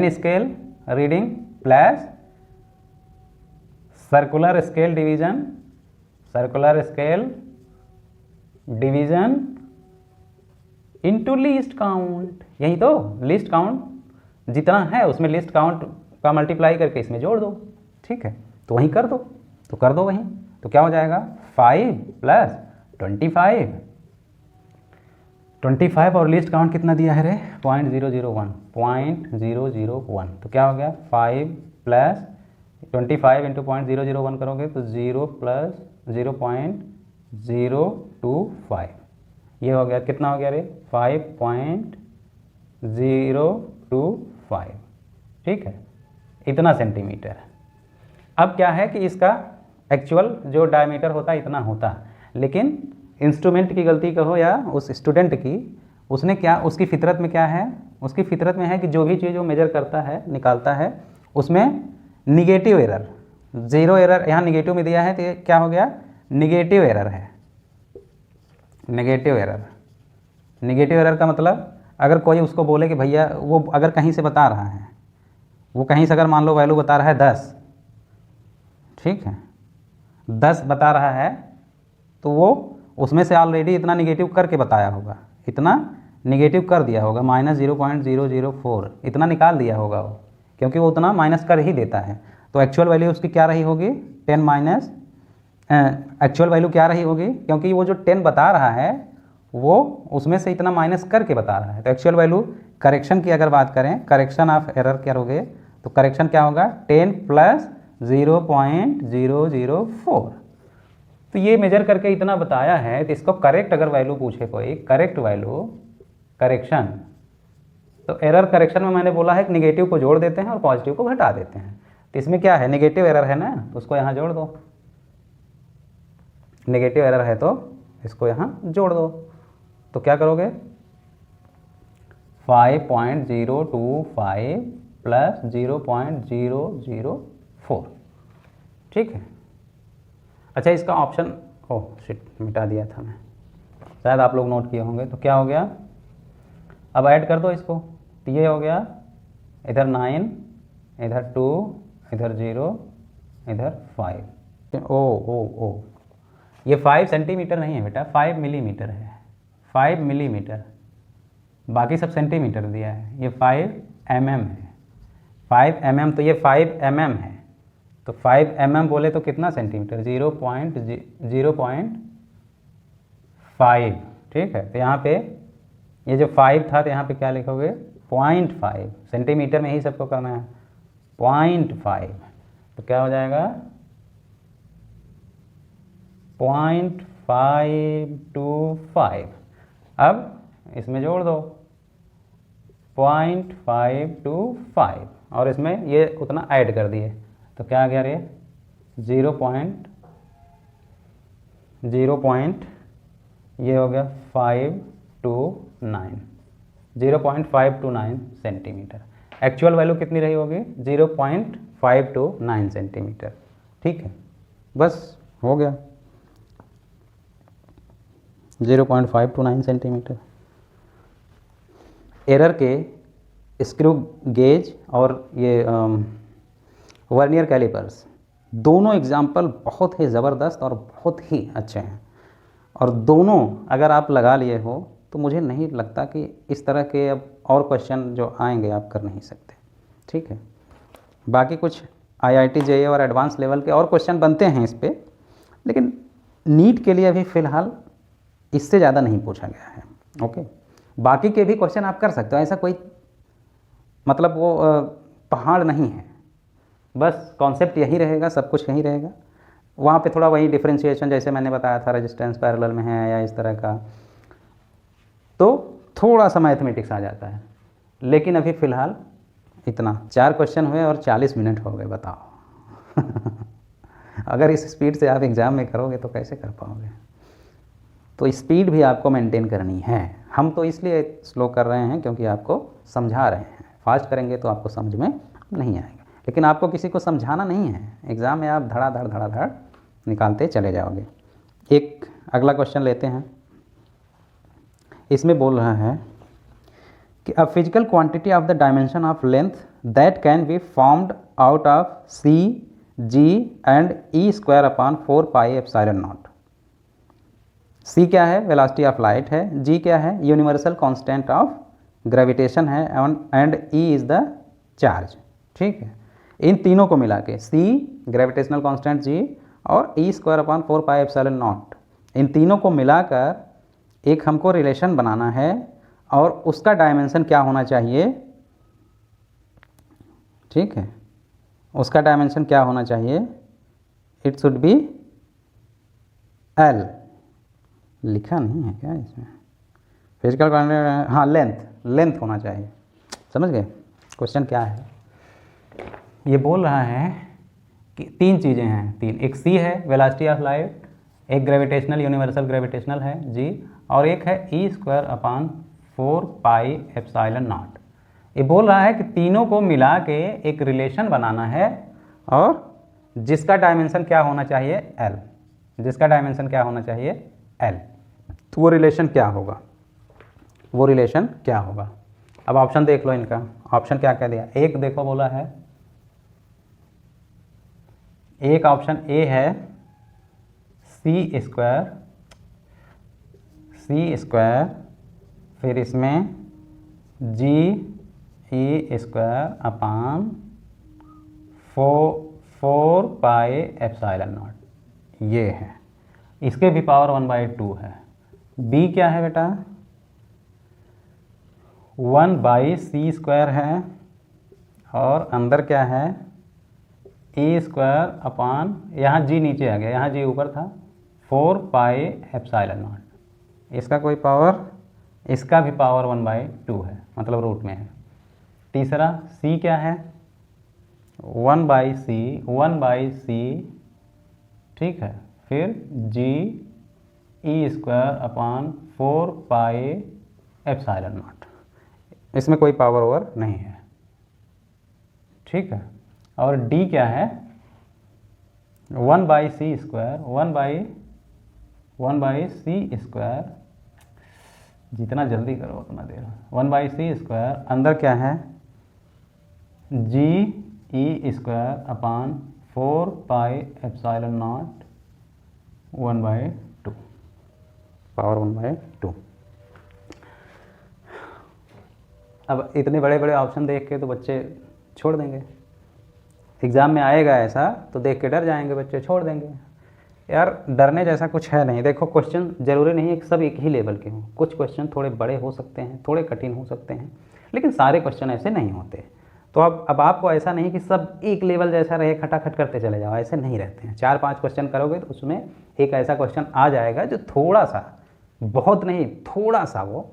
scale reading plus circular scale division into least count. यही तो, लीस्ट काउंट जितना है उसमें लीस्ट काउंट का मल्टीप्लाई करके इसमें जोड़ दो। ठीक है, तो वहीं कर दो, तो कर दो वहीं, तो क्या हो जाएगा 5 + 25 और लीस्ट काउंट कितना दिया है रे, 0.001, तो क्या हो गया 5 + 25 × 0.001 करोगे तो 0 + 0.025, ये हो गया, कितना हो गया रे 5.025। ठीक है, इतना सेंटीमीटर। अब क्या है कि इसका एक्चुअल जो डायमीटर होता है इतना होता, लेकिन इंस्ट्रूमेंट की गलती कहो या उस स्टूडेंट की, उसने क्या, उसकी फितरत में क्या है, उसकी फितरत में है कि जो भी चीज़ वो मेजर करता है, निकालता है, उसमें निगेटिव एरर, ज़ीरो एरर यहाँ निगेटिव में दिया है, तो ये क्या हो गया, निगेटिव एरर है। नेगेटिव एरर का मतलब, अगर कोई उसको बोले कि भैया, वो अगर कहीं से बता रहा है, वो कहीं से अगर मान लो वैल्यू बता रहा है 10, ठीक है, 10 बता रहा है, तो वो उसमें से ऑलरेडी इतना निगेटिव करके बताया होगा, इतना निगेटिव कर दिया होगा, -0.004 इतना निकाल दिया होगा वो, क्योंकि वो उतना माइनस कर ही देता है। तो एक्चुअल वैल्यू उसकी क्या रही होगी, 10 एक्चुअल वैल्यू क्या रही होगी, क्योंकि वो जो 10 बता रहा है वो उसमें से इतना माइनस करके बता रहा है। तो एक्चुअल वैल्यू, करेक्शन की अगर बात करें, करेक्शन ऑफ एरर क्या होगे, तो करेक्शन क्या होगा 10 + 0.004। तो ये मेजर करके इतना बताया है, तो इसको करेक्ट अगर वैल्यू पूछे कोई, करेक्ट वैल्यू, करेक्शन तो एरर करेक्शन में मैंने बोला है कि निगेटिव को जोड़ देते हैं और पॉजिटिव को घटा देते हैं। तो इसमें क्या है, नेगेटिव एरर है ना, तो उसको यहाँ जोड़ दो, नेगेटिव एरर है तो इसको यहाँ जोड़ दो। तो क्या करोगे, 5.025 प्लस 0.004, ठीक है। अच्छा, इसका ऑप्शन, ओह शिट, मिटा दिया था मैं, शायद आप लोग नोट किए होंगे। तो क्या हो गया, अब ऐड कर दो इसको, तो ये हो गया इधर 9, इधर 2, इधर 0, इधर 5। ओ ये 5 सेंटीमीटर नहीं है बेटा, 5 मिलीमीटर है, 5 मिलीमीटर, बाकी सब सेंटीमीटर दिया है, ये 5 mm है, 5 mm, तो ये 5 mm है, तो 5 mm बोले तो कितना सेंटीमीटर, 0.5, ठीक है। तो यहाँ पे ये जो 5 था, तो यहाँ पे क्या लिखोगे, 0.5, सेंटीमीटर में ही सबको करना है, 0.5, तो क्या हो जाएगा 0.525। अब इसमें जोड़ दो 0.525 और इसमें ये उतना ऐड कर दिए, तो क्या आ गया रे, 0.0 ये हो गया 0.529 सेंटीमीटर। एक्चुअल वैल्यू कितनी रही होगी, 0.529 सेंटीमीटर, ठीक है। बस हो गया 0.529 सेंटीमीटर। एरर के स्क्रू गेज और ये वर्नियर कैलिपर्स दोनों एग्जाम्पल बहुत ही ज़बरदस्त और बहुत ही अच्छे हैं, और दोनों अगर आप लगा लिए हो तो मुझे नहीं लगता कि इस तरह के अब और क्वेश्चन जो आएंगे आप कर नहीं सकते, ठीक है। बाकी कुछ IIT JEE और एडवांस लेवल के और क्वेश्चन बनते हैं इस पर, लेकिन नीट के लिए अभी फ़िलहाल इससे ज़्यादा नहीं पूछा गया है, ओके। बाकी के भी क्वेश्चन आप कर सकते हो, ऐसा कोई मतलब वो पहाड़ नहीं है, बस कॉन्सेप्ट यही रहेगा, सब कुछ यही रहेगा। वहाँ पे थोड़ा वही डिफरेंशिएशन जैसे मैंने बताया था, रेजिस्टेंस पैरेलल में है या इस तरह का, तो थोड़ा सा मैथमेटिक्स आ जाता है। लेकिन अभी फ़िलहाल इतना 4 क्वेश्चन हुए और 40 मिनट हो गए, बताओ। अगर इस स्पीड से आप एग्ज़ाम में करोगे तो कैसे कर पाओगे। तो स्पीड भी आपको मेंटेन करनी है। हम तो इसलिए स्लो कर रहे हैं क्योंकि आपको समझा रहे हैं, फास्ट करेंगे तो आपको समझ में नहीं आएगा। लेकिन आपको किसी को समझाना नहीं है, एग्ज़ाम में आप धड़ाधड़ निकालते चले जाओगे। एक अगला क्वेश्चन लेते हैं। इसमें बोल रहा है कि a physical quantity of the dimension of length that can be formed out of C, G and E square upon 4 pi epsilon naught. C क्या है, वेलोसिटी ऑफ लाइट है, G क्या है, यूनिवर्सल कांस्टेंट ऑफ ग्रेविटेशन है, and E is the charge, ठीक है। इन तीनों को मिला के C ग्रेविटेशनल कांस्टेंट G और E square upon 4 pi epsilon naught, इन तीनों को मिलाकर एक हमको रिलेशन बनाना है, और उसका डायमेंशन क्या होना चाहिए, ठीक है। उसका डायमेंशन क्या होना चाहिए, इट शुड बी L। लिखा नहीं है क्या इसमें, फिजिकल क्वांटिटी, हाँ लेंथ होना चाहिए। समझ गए क्वेश्चन क्या है। ये बोल रहा है कि 3 चीज़ें हैं, एक C है वेलोसिटी ऑफ लाइट, एक ग्रेविटेशनल यूनिवर्सल ग्रेविटेशनल है G, और एक है E square upon 4 pi epsilon not. ये बोल रहा है कि तीनों को मिला के एक रिलेशन बनाना है, और जिसका डायमेंशन क्या होना चाहिए L, जिसका डायमेंशन क्या होना चाहिए L। तो वो रिलेशन क्या होगा, वो रिलेशन क्या होगा। अब ऑप्शन देख लो इनका, ऑप्शन क्या क्या दिया। एक देखो बोला है, एक ऑप्शन A है C स्क्वायर, फिर इसमें GE square upon 4 pi epsilon not, ये है। इसके भी पावर 1/2 है। B क्या है बेटा, 1/C स्क्वायर है, और अंदर क्या है E स्क्वायर अपान, यहाँ G नीचे आ गया, यहाँ G ऊपर था, 4 पाई एप्सिलॉन नॉट। इसका कोई पावर इसका भी पावर 1/2 है, मतलब रूट में है। तीसरा c क्या है, 1/c, ठीक है। फिर g e²/4πε0, इसमें कोई पावर ओवर नहीं है, ठीक है। और d क्या है, 1/c², जितना जल्दी करो उतना देर, 1/c², अंदर क्या है, g e²/4πε0 1/2, पावर 1/2। अब इतने बड़े बड़े ऑप्शन देख के तो बच्चे छोड़ देंगे, एग्ज़ाम में आएगा ऐसा तो देख के डर जाएंगे बच्चे, छोड़ देंगे। यार डरने जैसा कुछ है नहीं। देखो क्वेश्चन ज़रूरी नहीं है कि सब एक ही लेवल के हों, कुछ क्वेश्चन थोड़े बड़े हो सकते हैं, थोड़े कठिन हो सकते हैं, लेकिन सारे क्वेश्चन ऐसे नहीं होते। तो अब आपको ऐसा नहीं कि सब एक लेवल जैसा रहे, खटाखट करते चले जाओ, ऐसे नहीं रहते हैं। 4-5 क्वेश्चन करोगे तो उसमें एक ऐसा क्वेश्चन आ जाएगा जो थोड़ा सा, बहुत नहीं, थोड़ा सा वो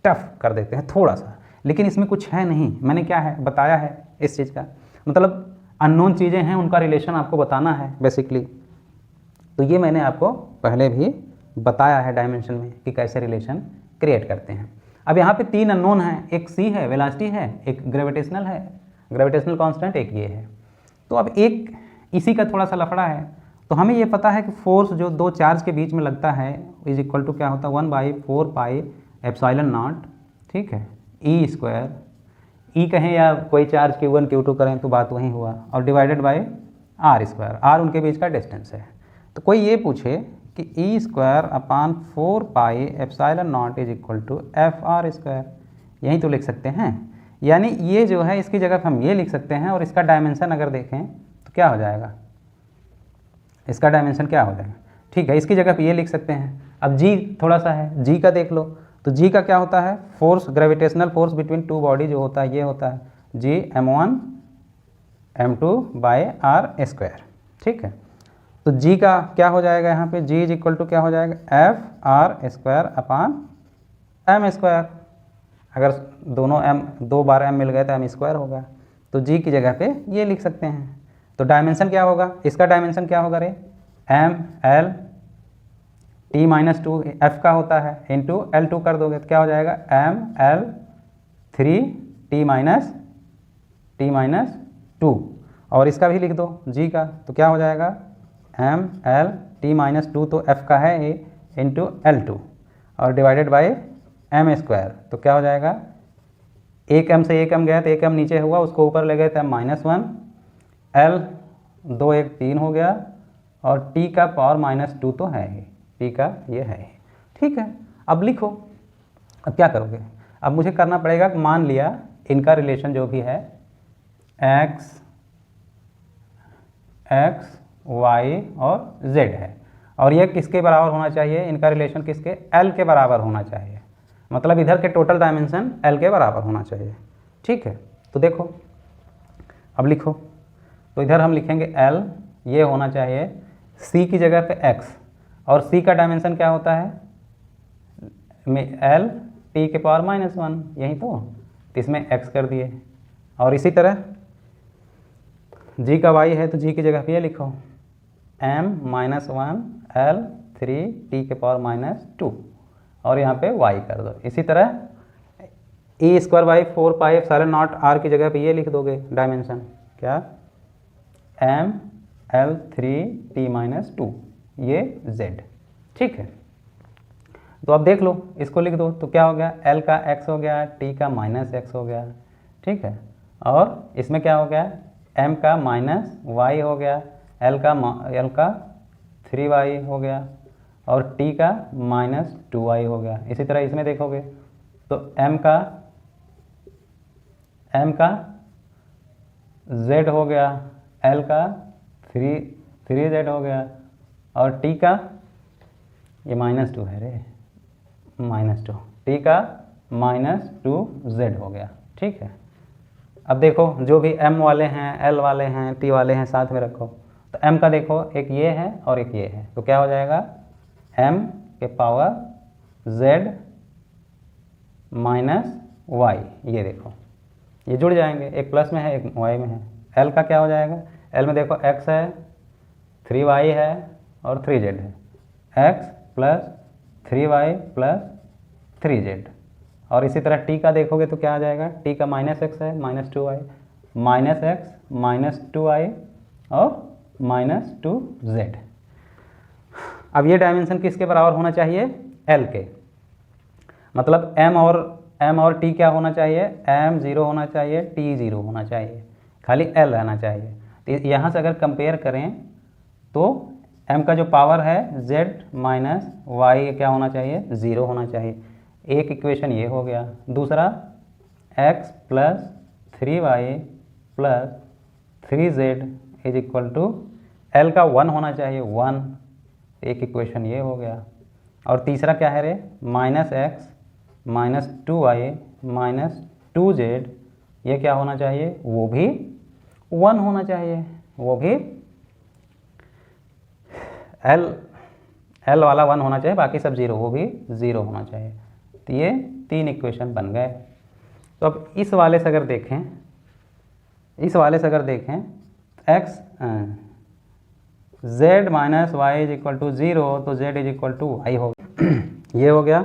टफ कर देते हैं, थोड़ा सा, लेकिन इसमें कुछ है नहीं। मैंने क्या है बताया है इस चीज़ का, मतलब अननोन चीज़ें हैं, उनका रिलेशन आपको बताना है बेसिकली। तो ये मैंने आपको पहले भी बताया है डायमेंशन में कि कैसे रिलेशन क्रिएट करते हैं। अब यहाँ पे 3 अननोन हैं, एक c है, वेलोसिटी है, एक ग्रेविटेशनल है, ग्रेविटेशनल कांस्टेंट, एक ये है। तो अब एक इसी का थोड़ा सा लफड़ा है। तो हमें ये पता है कि फोर्स जो दो चार्ज के बीच में लगता है इज इक्वल टू क्या होता है, 1/4πε0, ठीक है, e², ई कहें या कोई चार्ज Q1 Q2 करें तो बात वहीं हुआ, और डिवाइडेड बाय r², r उनके बीच का डिस्टेंस है। तो कोई ये पूछे कि e²/4πε0 is equal to FR², यहीं तो लिख सकते हैं। यानी ये जो है इसकी जगह हम ये लिख सकते हैं, और इसका डायमेंशन अगर देखें तो क्या हो जाएगा, इसका डायमेंशन क्या हो जाएगा, ठीक है, इसकी जगह पे ये लिख सकते हैं। अब g थोड़ा सा है, g का देख लो, तो g का क्या होता है, force, gravitational force between two body जो होता है ये होता है g m1 m2/r², ठीक है। तो g का क्या हो जाएगा यहाँ पे, g इज इक्वल टू क्या हो जाएगा, FR²/m²। अगर दोनों m, 2 बार m मिल गए तो m² होगा, तो g की जगह पे ये लिख सकते हैं। तो डायमेंशन क्या होगा, इसका डायमेंशन क्या होगा रे, ml t-2 f का होता है इंटू L2 कर दोगे तो क्या हो जाएगा, ml3t-2, और इसका भी लिख दो g का, तो क्या हो जाएगा ml t-2, तो f का है इंटू L2 और डिवाइडेड बाय m², तो क्या हो जाएगा, एक m से एक m गया तो एक m नीचे हुआ, उसको ऊपर ले गए तो m-1, L 2 1 3 हो गया, और t का पावर -2 तो है ही, t का ये है ही, ठीक है। अब लिखो, अब क्या करोगे, अब मुझे करना पड़ेगा, मान लिया इनका रिलेशन जो भी है x y और z है, और ये किसके बराबर होना चाहिए, इनका रिलेशन किसके, L के बराबर होना चाहिए, मतलब इधर के टोटल डायमेंशन L के बराबर होना चाहिए, ठीक है। तो देखो अब लिखो, तो इधर हम लिखेंगे L, ये होना चाहिए C की जगह पे x, और C का डायमेंशन क्या होता है, L t⁻⁻1, यही तो इसमें x कर दिए, और इसी तरह g का y है तो g की जगह पे ये लिखो m-1 L 3t⁻⁻2, और यहाँ पे y कर दो। इसी तरह e²/4πε0 r की जगह पे ये लिख दोगे डायमेंशन, क्या, m L 3t-2, ये z, ठीक है। तो अब देख लो, इसको लिख दो, तो क्या हो गया, L का x हो गया, t का -x हो गया, ठीक है, और इसमें क्या हो गया, m का -y हो गया, L का 3y हो गया, और t का -2y हो गया। इसी तरह इसमें देखोगे तो m का z हो गया, L का 3z हो गया, और t का ये -2 है रे, -2, t का -2z हो गया, ठीक है। अब देखो जो भी m वाले हैं, L वाले हैं, t वाले हैं, साथ में रखो, तो m का देखो एक ये है और एक ये है, तो क्या हो जाएगा, m के पावर z माइनस वाई, ये देखो ये जुड़ जाएंगे, एक प्लस में है एक वाई में है। एल का क्या हो जाएगा, एल में देखो एक्स है, 3y है और 3z है, x plus 3y plus 3z। और इसी तरह t का देखोगे तो क्या आ जाएगा, t का माइनस एक्स है, minus 2y, minus X minus 2y और माइनस 2z। अब ये डायमेंशन किसके बराबर होना चाहिए, l के, मतलब m और t क्या होना चाहिए, m 0 होना चाहिए, t 0 होना चाहिए, खाली l रहना चाहिए। तो यहाँ से अगर कंपेयर करें तो m का जो पावर है z माइनस वाई क्या होना चाहिए, 0 होना चाहिए। एक इक्वेशन ये हो गया। दूसरा x plus 3y plus 3z is equal to l का 1 होना चाहिए, 1, एक इक्वेशन ये हो गया। और तीसरा क्या है रे, minus X minus 2y minus 2z, ये क्या होना चाहिए, वो भी 1 होना चाहिए, वो भी L वाला 1 होना चाहिए, बाकी सब 0, वो भी 0 होना चाहिए। तो ये 3 इक्वेशन बन गए। तो अब इस वाले से अगर देखें, x z minus Y is equal to 0, तो z is equal to Y हो गया। ये हो गया।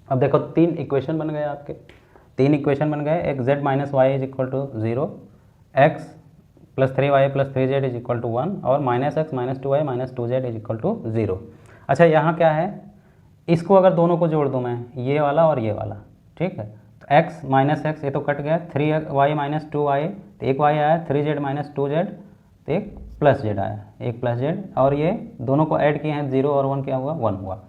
अब देखो 3 इक्वेशन बन गए आपके, 3 इक्वेशन बन गए। एक z minus Y is equal to 0, x plus 3y plus 3z is equal to 1 और minus X minus 2y minus 2z is equal to 0। अच्छा यहाँ क्या है, इसको अगर दोनों को जोड़ दूँ मैं, ये वाला और ये वाला, ठीक है, तो x माइनस एक्स ये तो कट गया, 3y माइनस 2y तो एक y आया, 3z माइनस 2z तो एक प्लस z आया, एक प्लस z, और ये दोनों को ऐड किए हैं, 0 और 1 क्या हुआ, 1 हुआ,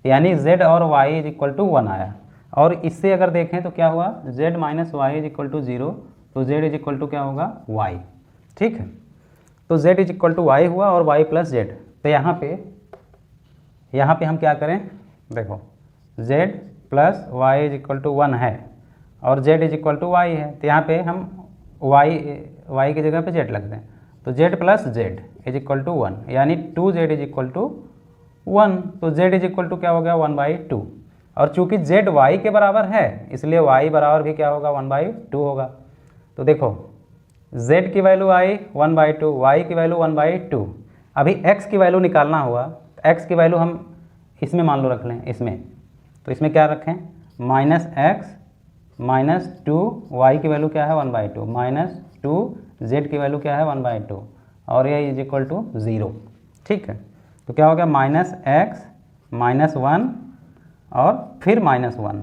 यानी z और y इज इक्वल टू 1 आया। और इससे अगर देखें तो क्या हुआ, z minus Y is equal to 0, तो z इज इक्वल टू क्या होगा, y, ठीक है। तो z is equal to Y हुआ और y प्लस z। तो यहाँ पे हम क्या करें, देखो z plus Y is equal to 1 है और z is equal to Y है, तो यहाँ पे हम y की जगह पे z लग दें, तो z plus z is equal to 1, यानी 2z इज इक्वल टू 1, तो z इज इक्वल टू क्या हो गया, 1/2। और चूंकि z y के बराबर है इसलिए y बराबर भी क्या होगा, 1/2 होगा। तो देखो z की वैल्यू आई 1/2, y की वैल्यू 1/2। अभी x की वैल्यू निकालना हुआ, तो x की वैल्यू हम इसमें मान लो रख लें, इसमें, तो इसमें क्या रखें, माइनस एक्स माइनस 2, वाई की वैल्यू क्या है 1/2, माइनस 2 z की वैल्यू क्या है 1/2 और ये इज इक्वल टू 0, ठीक है। तो क्या हो गया, माइनस एक्स माइनस 1 और फिर माइनस 1,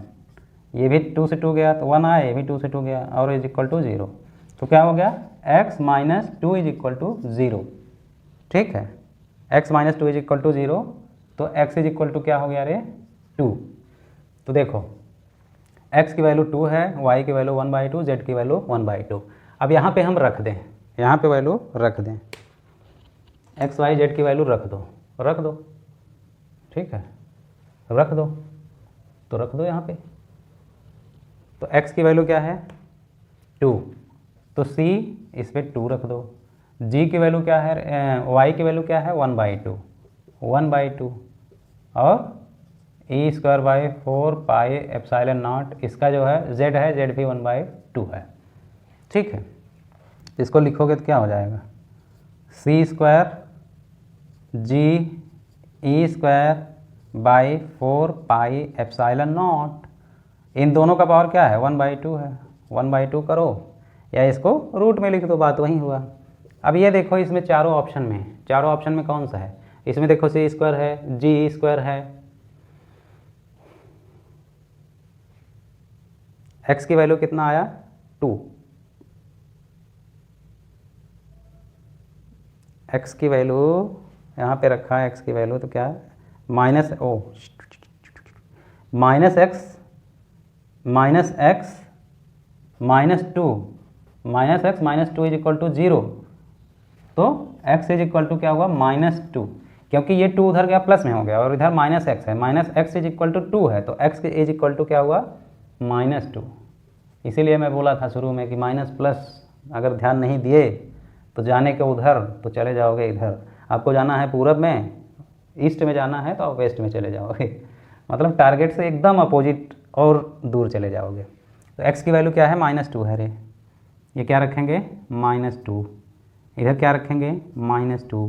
ये भी 2 से 2 गया तो 1 आया, ये भी 2 से 2 गया और इज इक्वल टू 0। तो क्या हो गया, x minus 2 is equal to 0, ठीक है, x minus 2 is equal to 0, तो x इज इक्वल टू क्या हो गया रे, 2। तो देखो x की वैल्यू 2 है, y की वैल्यू 1/2, z की वैल्यू 1/2। अब यहाँ पे हम रख दें, यहाँ पे वैल्यू रख दें, x y z की वैल्यू रख दो, ठीक है, रख दो, तो रख दो यहाँ पे। तो x की वैल्यू क्या है 2, तो c इस पर 2 रख दो, g की वैल्यू क्या है, y की वैल्यू क्या है 1/2 और e² 4 πε0, इसका जो है z है, z भी 1/2 है, ठीक है। इसको लिखोगे तो क्या हो जाएगा, c² g e² 4 πε0, इन दोनों का पावर क्या है 1/2 है, 1/2 करो या इसको रूट में लिख दो, बात वही हुआ। अब ये देखो इसमें चारों ऑप्शन में कौन सा है, इसमें देखो c² है, g² है, x की वैल्यू कितना आया 2, x की वैल्यू यहाँ पे रखा है, x की वैल्यू तो क्या है minus X minus 2 is equal to 0, तो x इज इक्वल टू क्या हुआ -2, क्योंकि ये 2 उधर गया प्लस में हो गया और इधर माइनस एक्स है, minus X is equal to 2 है, तो x इज इक्वल टू क्या हुआ -2। इसीलिए मैं बोला था शुरू में कि माइनस प्लस अगर ध्यान नहीं दिए तो जाने के उधर तो चले जाओगे इधर, आपको जाना है पूरब में, ईस्ट में जाना है तो आप वेस्ट में चले जाओगे, मतलब टारगेट से एकदम अपोजिट और दूर चले जाओगे। तो x की वैल्यू क्या है, -2 है रे, ये क्या रखेंगे -2, इधर क्या रखेंगे -2,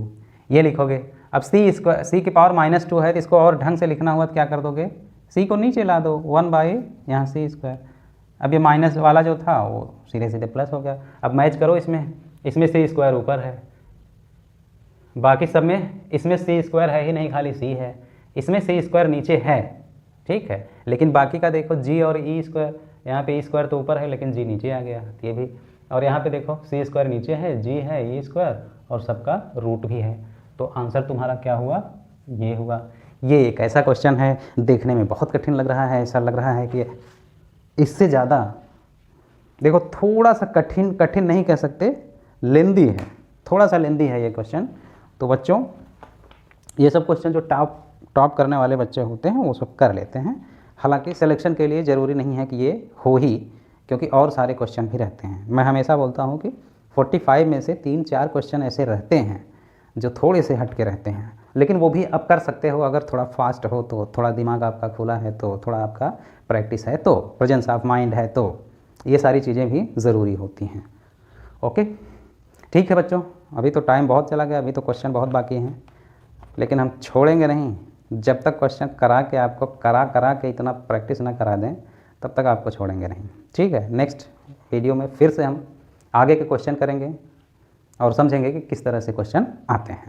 ये लिखोगे। अब c की पावर -2 है तो इसको और ढंग से लिखना हुआ तो क्या कर दोगे, c को नीचे ला दो, 1/, यहाँ c²। अब ये माइनस वाला जो था वो सीधे सीधे प्लस हो गया। अब मैच करो, इसमें c² ऊपर है, बाकी सब में इसमें c² है ही नहीं, खाली c है, इसमें c² नीचे है, ठीक है। लेकिन बाकी का देखो g और e², यहाँ पे e² तो ऊपर है लेकिन g नीचे आ गया, ये भी। और यहाँ पे देखो c² नीचे है, g है, e² और सबका रूट भी है। तो आंसर तुम्हारा क्या हुआ, ये हुआ। ये एक ऐसा क्वेश्चन है, देखने में बहुत कठिन लग रहा है, ऐसा लग रहा है कि इससे ज़्यादा देखो, थोड़ा सा कठिन नहीं कह सकते, लेंदी है, थोड़ा सा लेंदी है ये क्वेश्चन। तो बच्चों ये सब क्वेश्चन जो टॉप करने वाले बच्चे होते हैं वो सब कर लेते हैं। हालांकि सिलेक्शन के लिए ज़रूरी नहीं है कि ये हो ही, क्योंकि और सारे क्वेश्चन भी रहते हैं। मैं हमेशा बोलता हूँ कि 45 में से 3-4 क्वेश्चन ऐसे रहते हैं जो थोड़े से हट के रहते हैं, लेकिन वो भी अब कर सकते हो अगर थोड़ा फास्ट हो तो, थोड़ा दिमाग आपका खुला है तो, थोड़ा आपका प्रैक्टिस है तो, प्रेजेंस ऑफ माइंड है तो, ये सारी चीज़ें भी ज़रूरी होती हैं। ओके, ठीक है बच्चों, अभी तो टाइम बहुत चला गया, अभी तो क्वेश्चन बहुत बाकी हैं, लेकिन हम छोड़ेंगे नहीं जब तक क्वेश्चन करा के आपको करा के इतना प्रैक्टिस ना करा दें, तब तक आपको छोड़ेंगे नहीं, ठीक है। नेक्स्ट वीडियो में फिर से हम आगे के क्वेश्चन करेंगे और समझेंगे कि किस तरह से क्वेश्चन आते हैं।